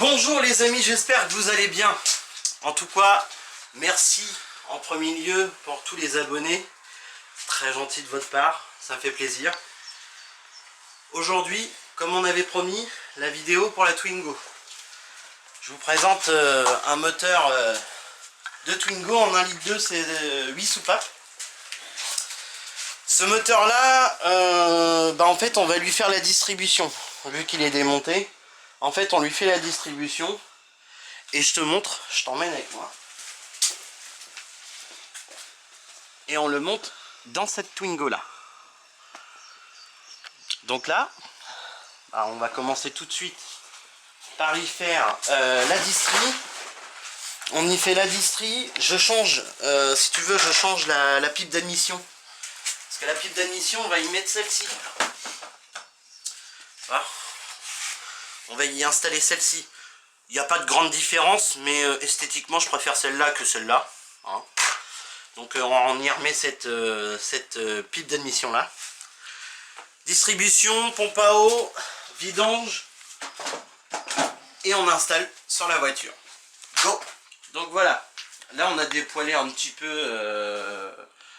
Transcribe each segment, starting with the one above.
Bonjour les amis, j'espère que vous allez bien. En tout cas, merci en premier lieu pour tous les abonnés. Très gentil de votre part, ça fait plaisir. Aujourd'hui, comme on avait promis, la vidéo pour la Twingo. Je vous présente un moteur de Twingo en 1,2 litre, c'est 8 soupapes. Ce moteur là, en fait on va lui faire la distribution. Vu qu'il est démonté, en fait on lui fait la distribution. Et je te montre, je t'emmène avec moi. Et on le monte dans cette Twingo là. Donc là, on va commencer tout de suite par y faire la distri. On y fait la distri. Je change, si tu veux, je change la pipe d'admission. Parce que la pipe d'admission, on va y mettre celle-ci. Voilà. On va y installer celle-ci. Il n'y a pas de grande différence, mais esthétiquement, je préfère celle-là que celle-là. Hein. Donc on y remet cette pipe d'admission-là. Distribution, pompe à eau, vidange. Et on installe sur la voiture. Go! Donc voilà. Là, on a dépoilé un petit peu...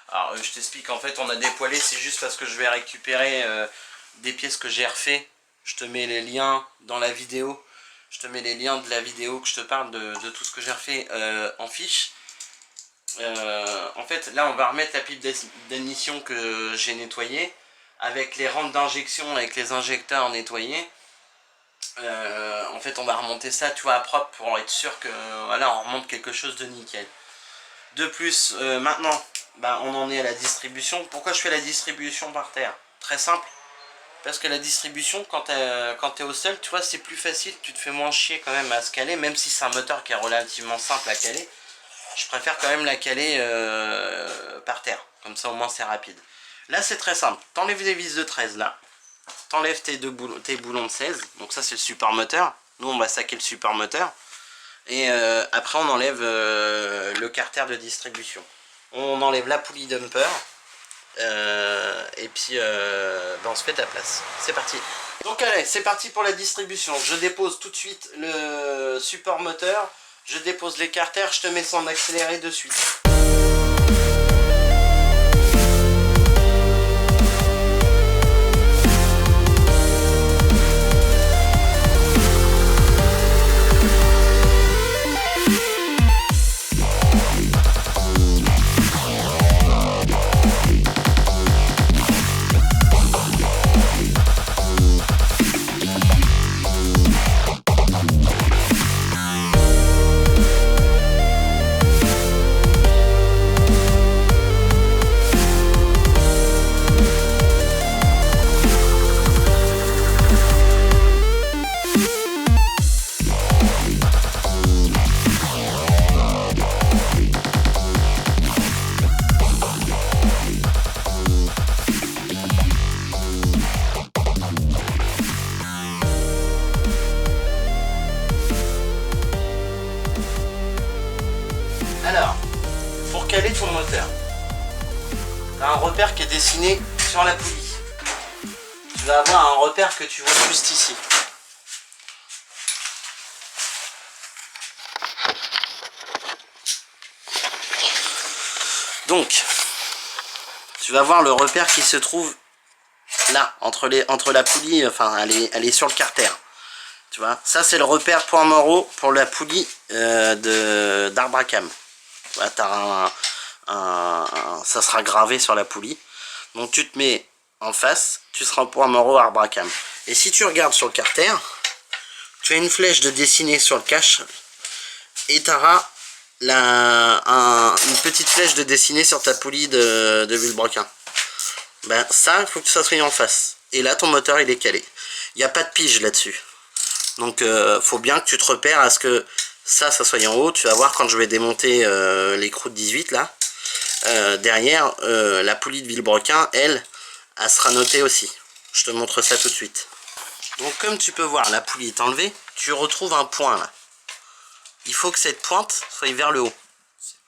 Alors, je t'explique, en fait, on a dépoilé, c'est juste parce que je vais récupérer des pièces que j'ai refait. Je te mets les liens dans la vidéo. Je te mets les liens de la vidéo que je te parle de tout ce que j'ai refait en fiche. En fait, là, on va remettre la pipe d'admission que j'ai nettoyée avec les rampes d'injection, avec les injecteurs nettoyés. En fait, on va remonter ça, tu vois, à propre pour être sûr que voilà, on remonte quelque chose de nickel. De plus, maintenant, on en est à la distribution. Pourquoi je fais la distribution par terre? Très simple. Parce que la distribution, quand tu es au sol, tu vois, c'est plus facile, tu te fais moins chier quand même à se caler, même si c'est un moteur qui est relativement simple à caler. Je préfère quand même la caler par terre, comme ça au moins c'est rapide. Là c'est très simple, t'enlèves les vis de 13 là, t'enlèves tes boulons de 16, donc ça c'est le support moteur. Nous on va saquer le support moteur, et après on enlève le carter de distribution. On enlève la poulie dumper. Et puis on se fait à la place. C'est parti. Donc allez, c'est parti pour la distribution. Je dépose tout de suite le support moteur. Je dépose les carters. Je te mets ça en accéléré de suite. Alors, pour caler ton moteur, tu as un repère qui est dessiné sur la poulie. Tu vas avoir un repère que tu vois juste ici. Donc, tu vas voir le repère qui se trouve là, entre la poulie, enfin, elle est sur le carter. Tu vois, ça c'est le repère point Morrow pour la poulie d'Arbracam. Voilà, ça sera gravé sur la poulie. Donc tu te mets en face, tu seras au point Morrow Arbracam. Et si tu regardes sur le carter, tu as une flèche de dessinée sur le cache et tu auras une petite flèche de dessinée sur ta poulie de vilebrequin. Ça, il faut que ça soit en face. Et là, ton moteur, il est calé. Il n'y a pas de pige là-dessus. Donc, faut bien que tu te repères à ce que ça soit en haut. Tu vas voir quand je vais démonter l'écrou de 18 là. Derrière, la poulie de vilebrequin, elle sera notée aussi. Je te montre ça tout de suite. Donc, comme tu peux voir, la poulie est enlevée. Tu retrouves un point là. Il faut que cette pointe soit vers le haut.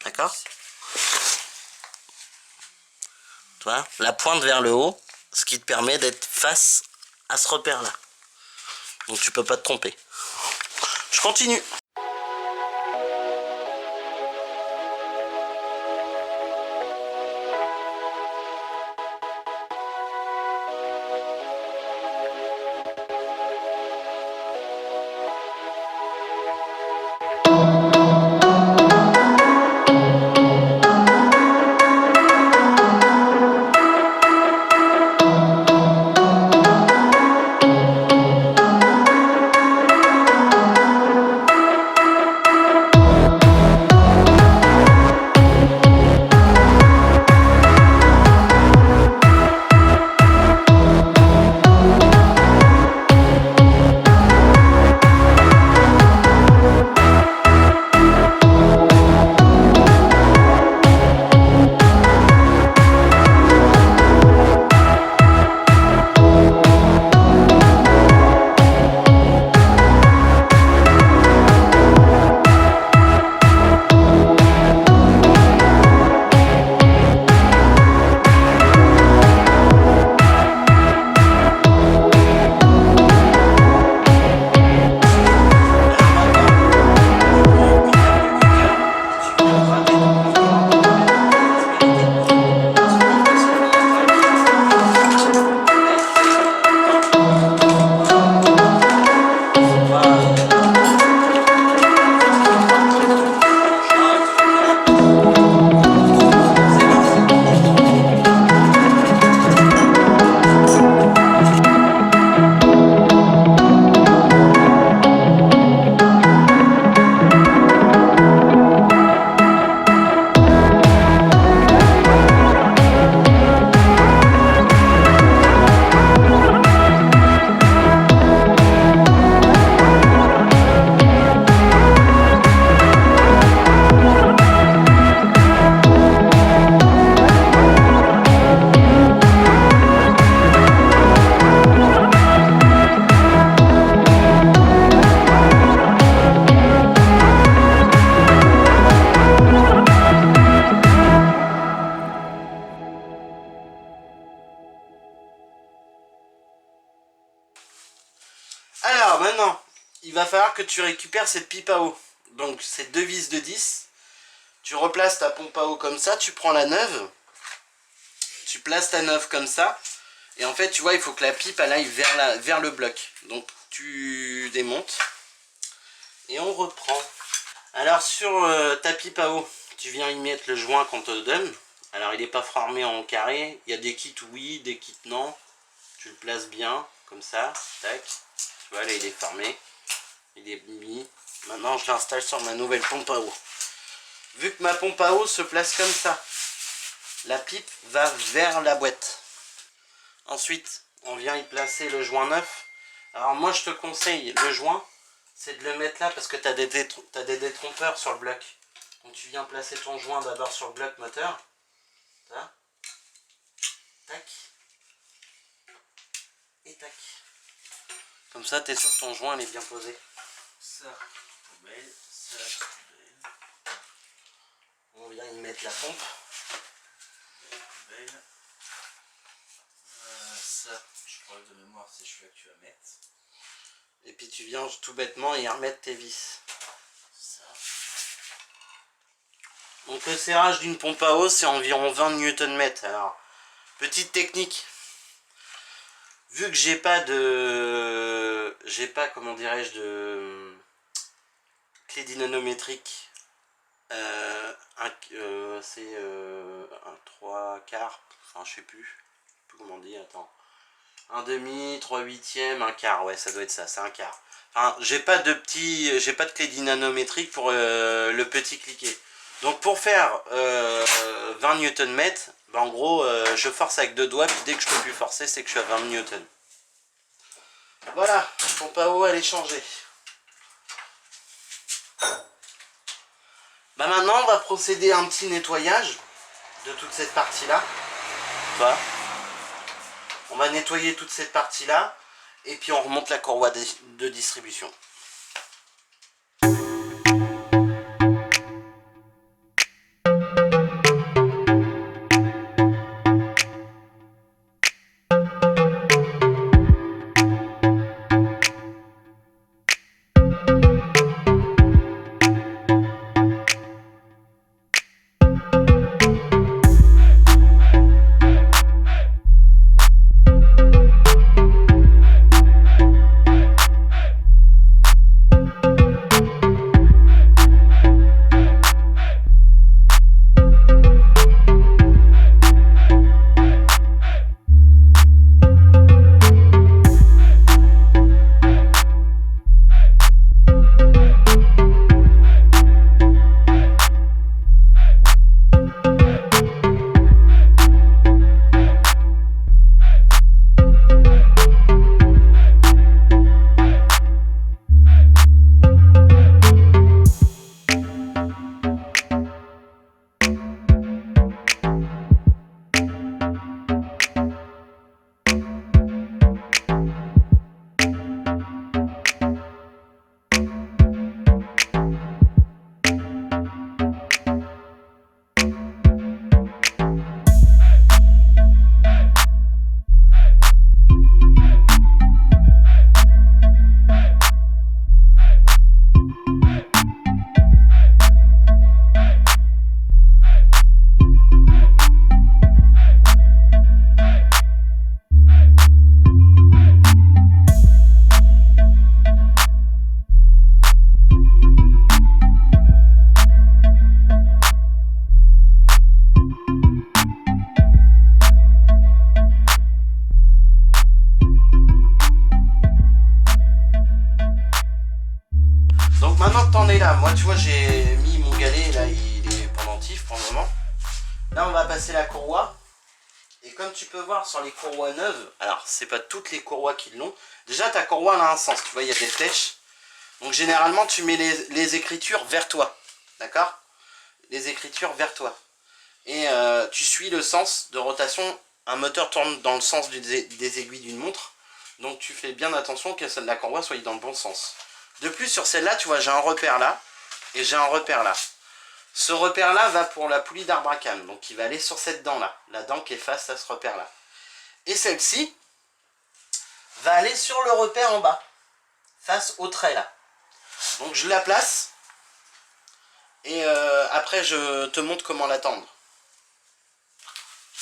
D'accord? Tu vois, la pointe vers le haut, ce qui te permet d'être face à ce repère là. Donc tu peux pas te tromper. Je continue. Alors maintenant, il va falloir que tu récupères cette pipe à eau. Donc c'est deux vis de 10. Tu replaces ta pompe à eau comme ça, tu prends la neuve. Tu places ta neuve comme ça. Et en fait, tu vois, il faut que la pipe elle aille vers le bloc. Donc tu démontes. Et on reprend. Alors sur ta pipe à eau, tu viens y mettre le joint qu'on te donne. Alors il n'est pas formé en carré. Il y a des kits oui, des kits non. Tu le places bien, comme ça. Tac. Tu vois, là il est fermé. Il est mis. Maintenant je l'installe sur ma nouvelle pompe à eau. Vu que ma pompe à eau se place comme ça, la pipe va vers la boîte. Ensuite, on vient y placer le joint neuf. Alors moi je te conseille le joint, c'est de le mettre là parce que tu as des détrompeurs sur le bloc. Donc tu viens placer ton joint d'abord sur le bloc moteur. Ça. Tac. Et tac. Comme ça, tu es sûr que ton joint est bien posé. Ça, poubelle, ça, poubelle. On vient y mettre la pompe. Poubelle. Ça, je crois que de mémoire, c'est celui-là que tu vas mettre. Et puis tu viens tout bêtement y remettre tes vis. Ça. Donc le serrage d'une pompe à eau, c'est environ 20 Nm. Alors, petite technique. Vu que j'ai pas comment dirais-je de clé dynamométrique, c'est un 3/4, enfin je sais plus comment on dit, attends, un demi, 3/8, un quart, ouais ça doit être ça, c'est un quart. Enfin j'ai pas de clé dynamométrique pour le petit cliquet. Donc pour faire 20 Nm, ben en gros je force avec 2 doigts, puis dès que je peux plus forcer, c'est que je suis à 20 Newton. Voilà, pompe à eau elle est changée. Bah maintenant on va procéder à un petit nettoyage de toute cette partie là. Voilà. On va nettoyer toute cette partie là et puis on remonte la courroie de distribution. t'en es là. Moi, tu vois, j'ai mis mon galet, là, il est pendentif pour le moment. Là, on va passer la courroie. Et comme tu peux voir sur les courroies neuves, alors, c'est pas toutes les courroies qui l'ont. Déjà, ta courroie, elle a un sens. Tu vois, il y a des flèches. Donc, généralement, tu mets les écritures vers toi. D'accord? Les écritures vers toi. Et tu suis le sens de rotation. Un moteur tourne dans le sens des aiguilles d'une montre. Donc, tu fais bien attention que celle de la courroie soit dans le bon sens. De plus, sur celle-là, tu vois, j'ai un repère là et j'ai un repère là. Ce repère-là va pour la poulie d'Arbacane. Donc, il va aller sur cette dent-là. La dent qui est face à ce repère-là. Et celle-ci va aller sur le repère en bas. Face au trait, là. Donc, je la place. Et après, je te montre comment l'attendre.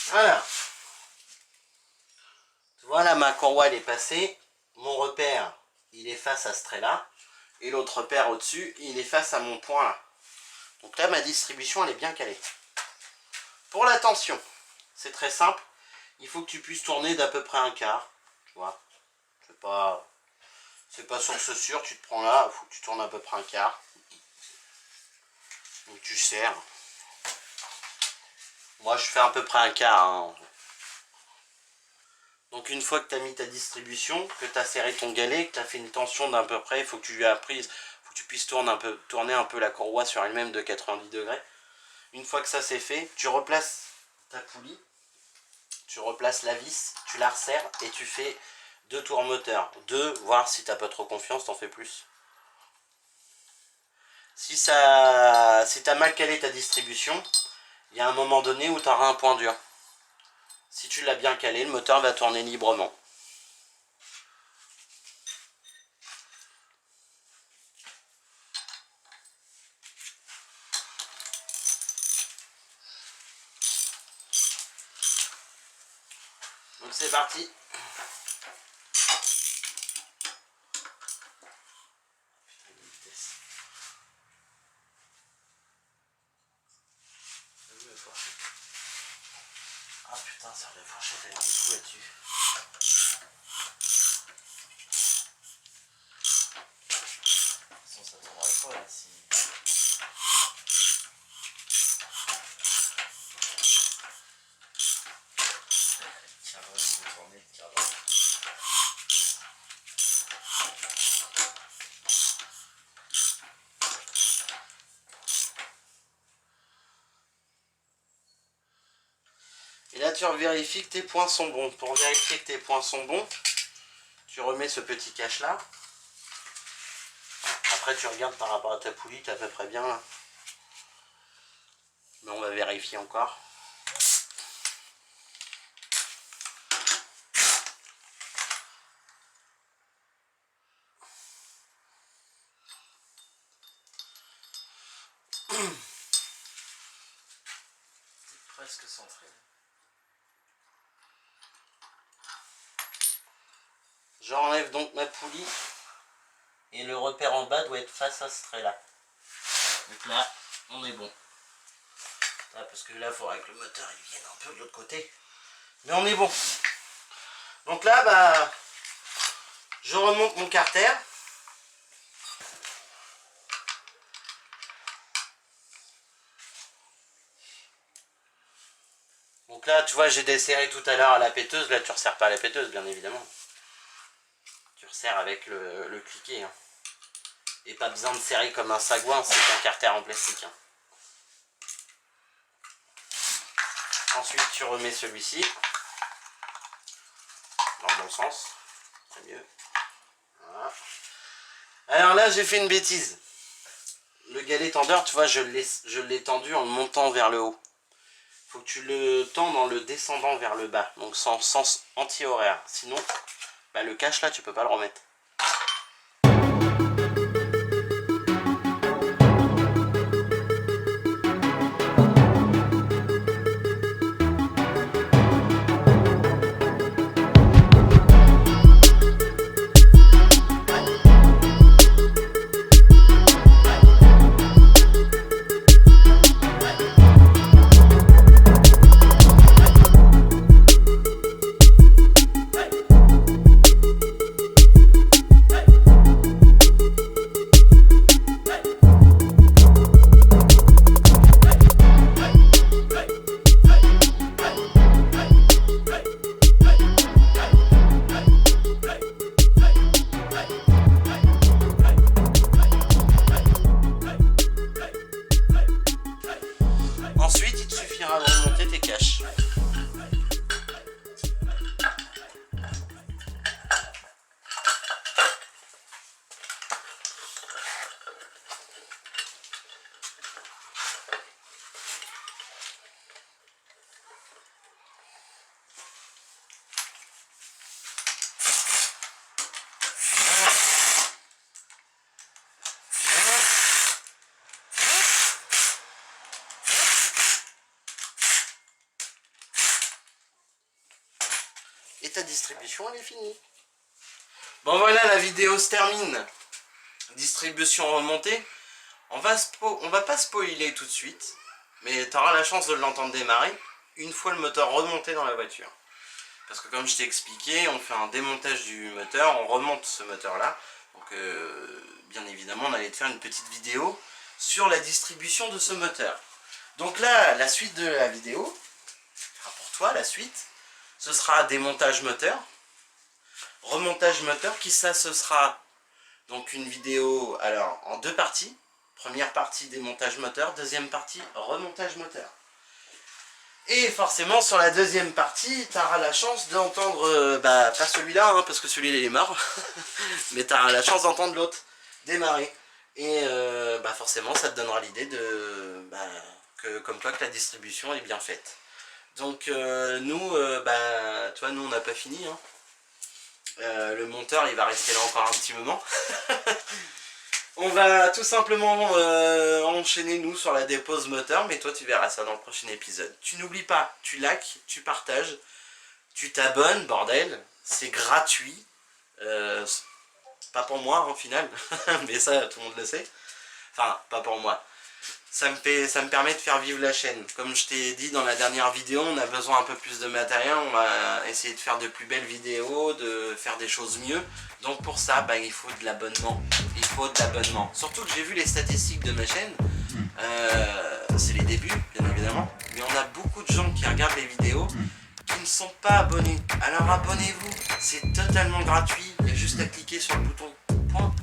Voilà. Voilà, ma courroie, elle est passée. Mon repère, il est face à ce trait-là. Et l'autre repère au-dessus, il est face à mon point là. Donc là, ma distribution, elle est bien calée. Pour la tension, c'est très simple. Il faut que tu puisses tourner d'à peu près un quart. Tu vois, c'est pas source sûre. Tu te prends là, il faut que tu tournes à peu près un quart. Donc tu serres. Moi, je fais à peu près un quart. Hein. Donc une fois que tu as mis ta distribution, que tu as serré ton galet, que tu as fait une tension d'à peu près, il faut que tu lui aies prise, faut que tu puisses tourner un peu la courroie sur elle-même de 90 degrés. Une fois que ça c'est fait, tu replaces ta poulie, tu replaces la vis, tu la resserres et tu fais 2 tours moteur. 2, voir si tu n'as pas trop confiance, t'en fais plus. Si tu as mal calé ta distribution, il y a un moment donné où tu auras un point dur. Si tu l'as bien calé, le moteur va tourner librement. Donc c'est parti. Ah putain, ça la fourchette, elle est du coup là-dessus. De toute façon, ça tournerait pas là si. Tiens, on va tourner le cadre. Et là, tu vérifies que tes points sont bons. Pour vérifier que tes points sont bons, tu remets ce petit cache là. Après, tu regardes par rapport à ta poulie, tu es à peu près bien là. Mais on va vérifier encore. C'est presque centré. J'enlève donc ma poulie et le repère en bas doit être face à ce trait là. Donc là, on est bon. Ah, parce que là, il faudrait que le moteur il vienne un peu de l'autre côté. Mais on est bon. Donc là, bah, je remonte mon carter. Donc là, tu vois, j'ai desserré tout à l'heure à la péteuse. Là, tu ne resserres pas à la péteuse, bien évidemment. Tu resserres avec le cliquet. Hein. Et pas besoin de serrer comme un sagouin, c'est un carter en plastique. Hein. Ensuite, tu remets celui-ci. Dans le bon sens. C'est mieux. Voilà. Alors là, j'ai fait une bêtise. Le galet tendeur, tu vois, je l'ai tendu en le montant vers le haut. Faut que tu le tendes en le descendant vers le bas. Donc, sans sens anti-horaire. Sinon, bah, le cache là, tu peux pas le remettre. ta distribution elle est finie. Bon voilà, la vidéo se termine. Distribution remontée. On va pas spoiler tout de suite, mais tu auras la chance de l'entendre démarrer une fois le moteur remonté dans la voiture. Parce que comme je t'ai expliqué, on fait un démontage du moteur, on remonte ce moteur là. Donc bien évidemment on allait te faire une petite vidéo sur la distribution de ce moteur. Donc là, la suite de la vidéo, enfin pour toi la suite, ce sera démontage moteur, remontage moteur, qui ça ce sera donc une vidéo alors en deux parties. Première partie démontage moteur, deuxième partie remontage moteur. Et forcément sur la deuxième partie, tu auras la chance d'entendre, pas celui-là, hein, parce que celui-là il est mort, mais tu auras la chance d'entendre l'autre démarrer. Et forcément ça te donnera l'idée de comme quoi que la distribution est bien faite. Donc nous, toi, nous on n'a pas fini. Hein. Le monteur il va rester là encore un petit moment. On va tout simplement enchaîner nous sur la dépose moteur, mais toi tu verras ça dans le prochain épisode. Tu n'oublies pas, tu likes, tu partages, tu t'abonnes, bordel, c'est gratuit. Pas pour moi en final, mais ça tout le monde le sait. Enfin, pas pour moi. Ça me permet de faire vivre la chaîne. Comme je t'ai dit dans la dernière vidéo, on a besoin un peu plus de matériel, on va essayer de faire de plus belles vidéos, de faire des choses mieux. Donc pour ça, il faut de l'abonnement. Il faut de l'abonnement. Surtout que j'ai vu les statistiques de ma chaîne. C'est les débuts, bien évidemment. Mais on a beaucoup de gens qui regardent les vidéos qui ne sont pas abonnés. Alors abonnez-vous, c'est totalement gratuit. Il y a juste à cliquer sur le bouton point.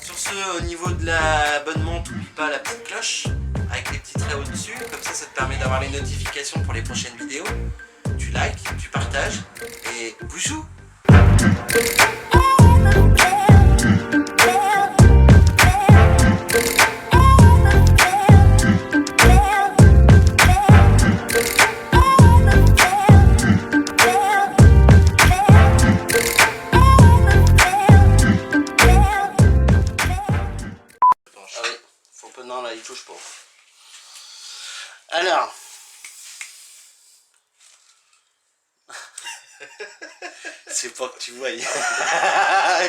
Sur ce, au niveau de l'abonnement, n'oublie pas la petite cloche avec les petits traits au-dessus. Comme ça, ça te permet d'avoir les notifications pour les prochaines vidéos. Tu likes, tu partages et boujou! Non, là, il touche pas. Alors. C'est pas que tu vois.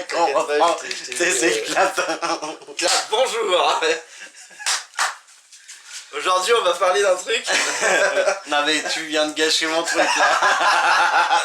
Quand on reprend, c'est clap. Clap, bonjour. Aujourd'hui, on va parler d'un truc. Non, mais tu viens de gâcher mon truc là.